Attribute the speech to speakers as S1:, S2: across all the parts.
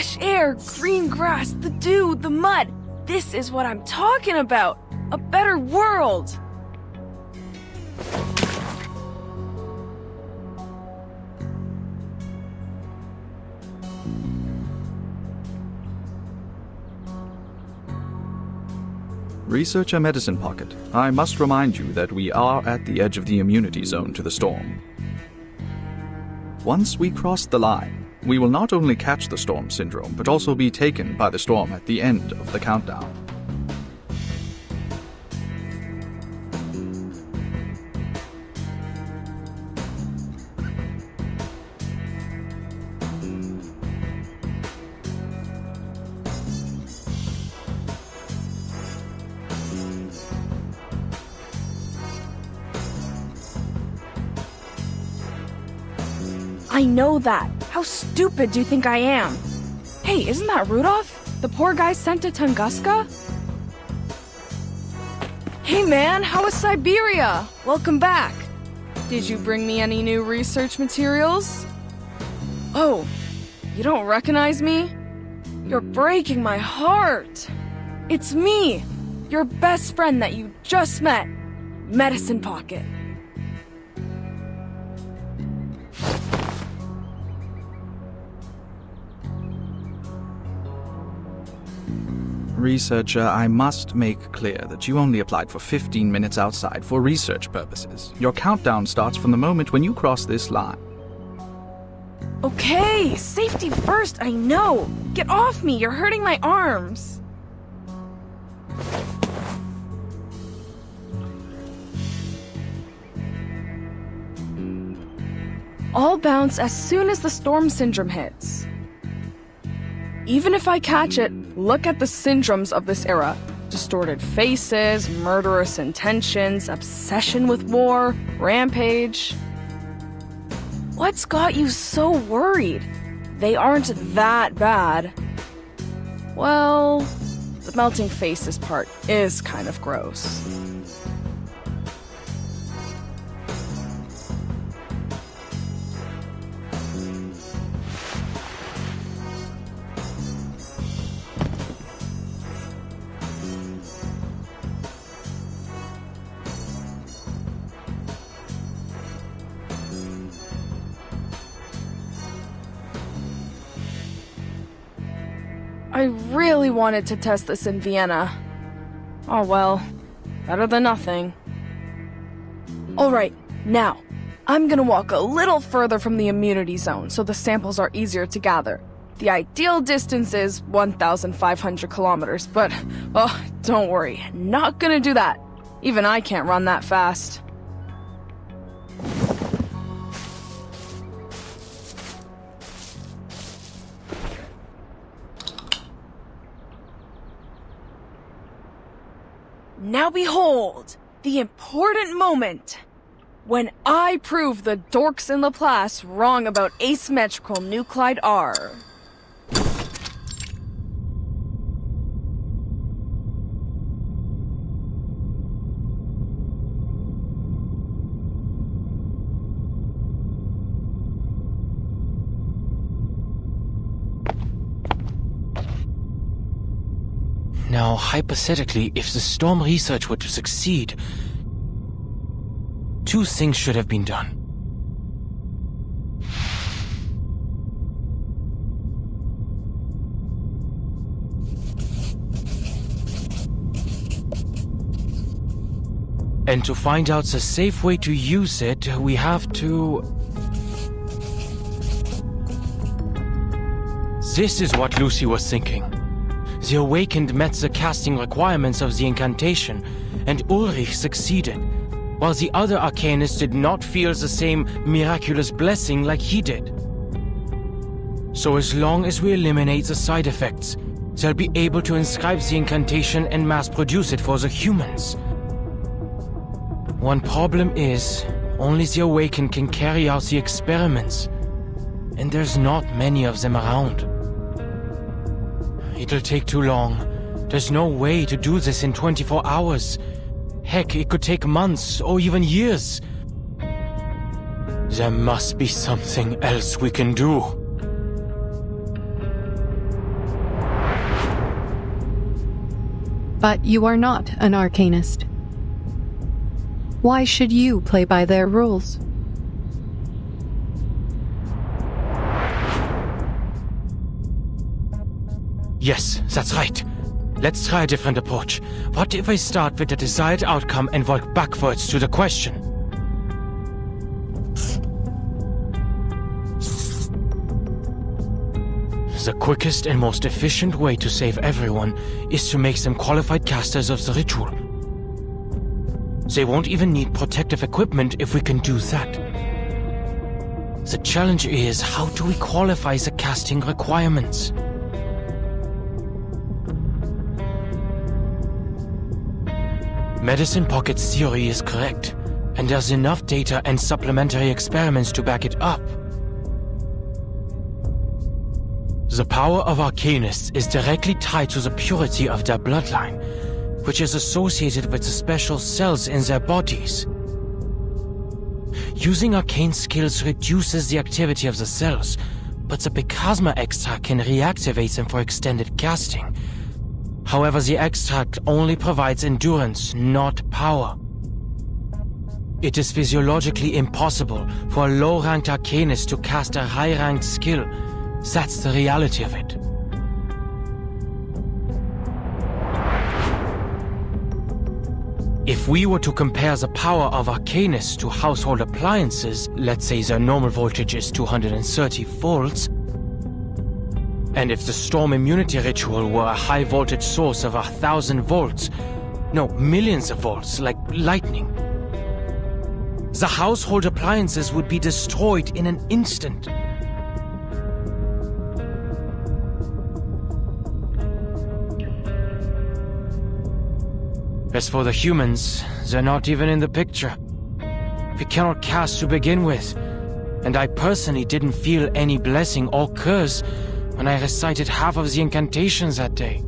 S1: fresh air, green grass, the dew, the mud. This is what I'm talking about. A better world.
S2: Researcher Medicine Pocket, I must remind you that we are at the edge of the immunity zone to the storm. Once we cross the line, we will not only catch the storm syndrome, but also be taken by the storm at the end of the countdown.
S1: I know that. How stupid do you think I am? Hey, isn't that Rudolph? The poor guy sent to Tunguska? Hey man, how was Siberia? Welcome back. Did you bring me any new research materials? Oh, you don't recognize me? You're breaking my heart. It's me, your best friend that you just met, Medicine Pocket.
S2: Researcher, I must make clear that you only applied for 15 minutes outside for research purposes. Your countdown starts from the moment when you cross this line.
S1: Okay, safety first, I know. Get off me, you're hurting my arms. I'll bounce as soon as the storm syndrome hits. Even if I catch it, look at the syndromes of this era. Distorted faces, murderous intentions, obsession with war, rampage. What's got you so worried? They aren't that bad. Well, the melting faces part is kind of gross. I really wanted to test this in Vienna. Oh well, better than nothing. Alright, now, I'm gonna walk a little further from the immunity zone so the samples are easier to gather. The ideal distance is 1,500 kilometers, but, oh, don't worry, not gonna do that. Even I can't run that fast. Now behold, the important moment. When I prove the dorks in Laplace wrong about asymmetrical nuclide R.
S3: Now, hypothetically, if the storm research were to succeed, two things should have been done. And to find out the safe way to use it, we have to... This is what Lucy was thinking. The Awakened met the casting requirements of the incantation, and Ulrich succeeded, while the other Arcanists did not feel the same miraculous blessing like he did. So as long as we eliminate the side effects, they'll be able to inscribe the incantation and mass-produce it for the humans. One problem is, only the Awakened can carry out the experiments, and there's not many of them around. It'll take too long. There's no way to do this in 24 hours. Heck, it could take months or even years. There must be something else we can do.
S4: But you are not an arcanist. Why should you play by their rules?
S3: Yes, that's right. Let's try a different approach. What if I start with the desired outcome and work backwards to the question? The quickest and most efficient way to save everyone is to make them qualified casters of the ritual. They won't even need protective equipment if we can do that. The challenge is, how do we qualify the casting requirements? Medicine Pocket's theory is correct, and there's enough data and supplementary experiments to back it up. The power of arcanists is directly tied to the purity of their bloodline, which is associated with the special cells in their bodies. Using arcane skills reduces the activity of the cells, but the Picasma extract can reactivate them for extended casting. However, the extract only provides endurance, not power. It is physiologically impossible for a low-ranked arcanist to cast a high-ranked skill. That's the reality of it. If we were to compare the power of arcanists to household appliances, let's say their normal voltage is 230 volts, and if the storm immunity ritual were a high voltage source of 1,000 volts, no, millions of volts, like lightning, the household appliances would be destroyed in an instant. As for the humans, they're not even in the picture. We cannot cast to begin with, and I personally didn't feel any blessing or curse when I recited half of the incantations that day.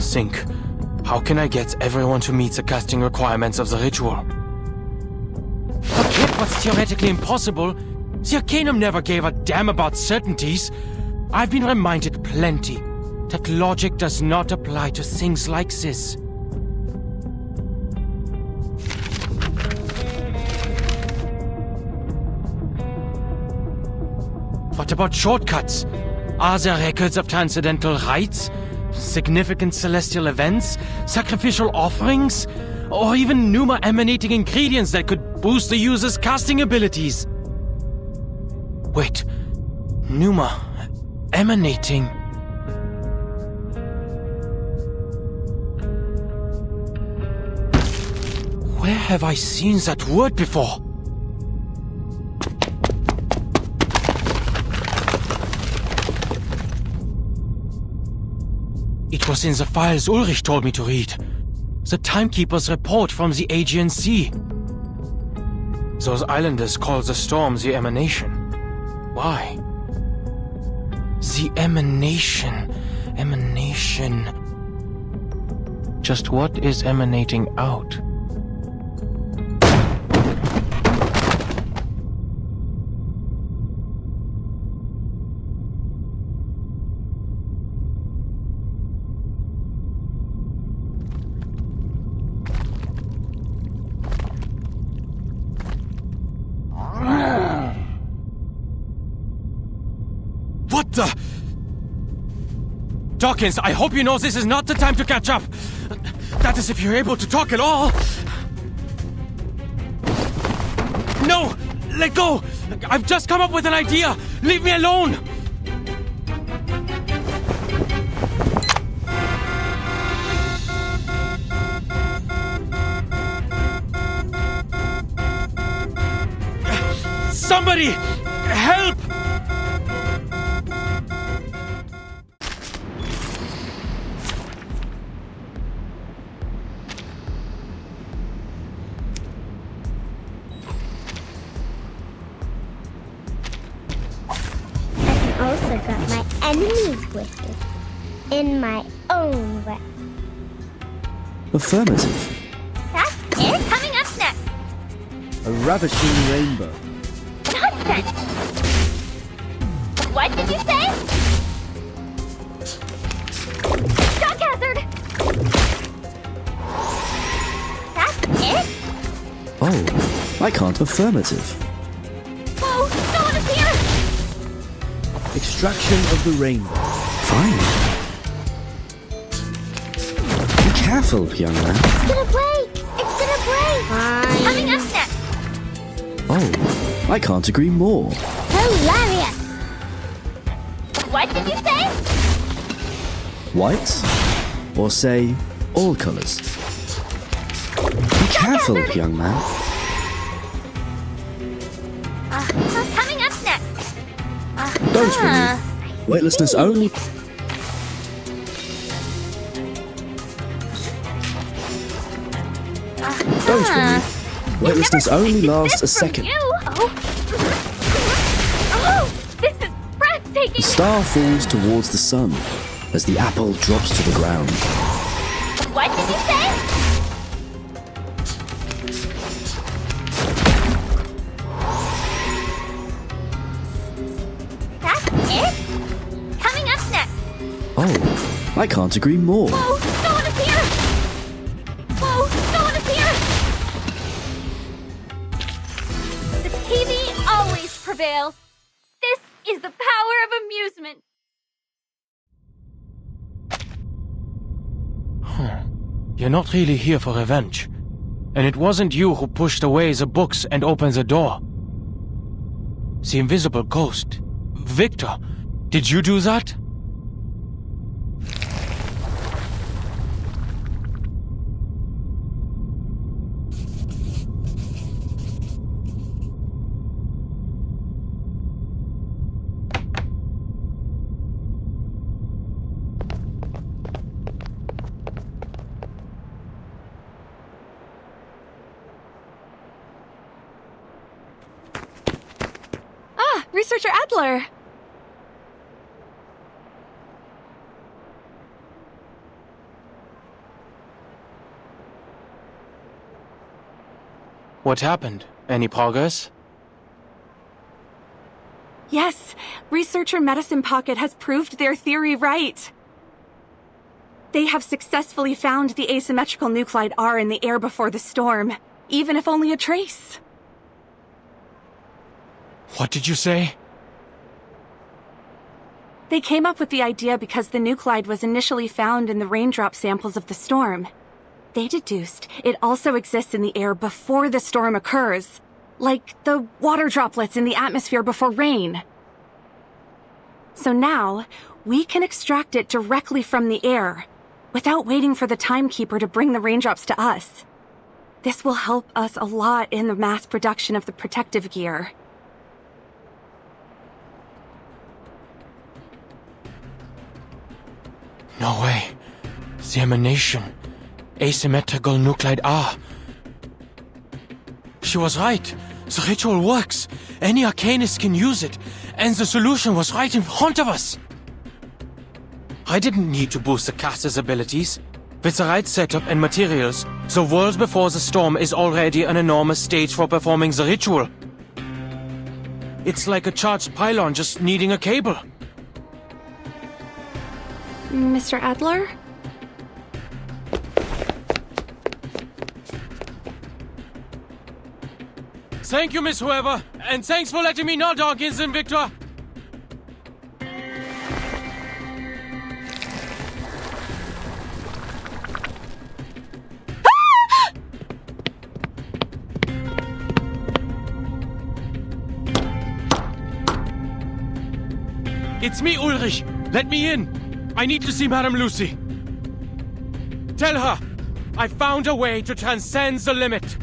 S3: Think. How can I get everyone to meet the casting requirements of the ritual? Forget what's theoretically impossible. The Arcanum never gave a damn about certainties. I've been reminded plenty that logic does not apply to things like this. What about shortcuts? Are there records of transcendental rites? Significant celestial events, sacrificial offerings, or even pneuma emanating ingredients that could boost the user's casting abilities? Wait, pneuma emanating? Where have I seen that word before? It was in the files Ulrich told me to read. The Timekeeper's report from the Aegean Sea. Those islanders call the storm the emanation. Why? The emanation. Emanation. Just what is emanating out? What the? Dawkins, I hope you know this is not the time to catch up. That is if you're able to talk at all. No! Let go! I've just come up with an idea! Leave me alone! Somebody! Help!
S5: Also got my enemies with me in my own way. Affirmative.
S6: That's it? Coming up next.
S7: A ravishing rainbow.
S6: Nonsense! What did you say? Shock hazard! That's it?
S5: Oh, I can't affirmative.
S6: Whoa! Someone is here!
S7: Extraction of the rainbow.
S5: Fine. Be careful, young man.
S6: It's gonna break! It's gonna break! Coming up next.
S5: Oh, I can't agree more.
S6: Hilarious! What did you say?
S5: White? Or say, all colors? Be careful, young man.
S6: Coming up next.
S5: Don't worry. Weightlessness only. Don't worry. Weightlessness only lasts a second.
S6: Oh, this is breathtaking!
S5: The star falls towards the sun as the apple drops to the ground.
S6: What did you say? That's it? Coming up next.
S5: Oh, I can't agree more.
S6: Whoa, someone is here! Whoa, someone is here! The TV always prevails. This is the power of amusement.
S3: You're not really here for revenge. And it wasn't you who pushed away the books and opened the door. The invisible ghost. Victor, did you do that?
S1: Researcher Adler!
S3: What happened? Any progress?
S8: Yes, researcher Medicine Pocket has proved their theory right. They have successfully found the asymmetrical nuclide R in the air before the storm, even if only a trace.
S3: What did you say?
S8: They came up with the idea because the nuclide was initially found in the raindrop samples of the storm. They deduced it also exists in the air before the storm occurs, like the water droplets in the atmosphere before rain. So now, we can extract it directly from the air, without waiting for the timekeeper to bring the raindrops to us. This will help us a lot in the mass production of the protective gear.
S3: No way. The emanation. Asymmetrical nuclide R. She was right. The ritual works. Any arcanist can use it. And the solution was right in front of us. I didn't need to boost the caster's abilities. With the right setup and materials, the world before the storm is already an enormous stage for performing the ritual. It's like a charged pylon just needing a cable.
S8: Mr. Adler?
S3: Thank you, Miss Whoever, and thanks for letting me know, Dawkins and Victor. It's me, Ulrich. Let me in. I need to see Madame Lucy. Tell her, I found a way to transcend the limit.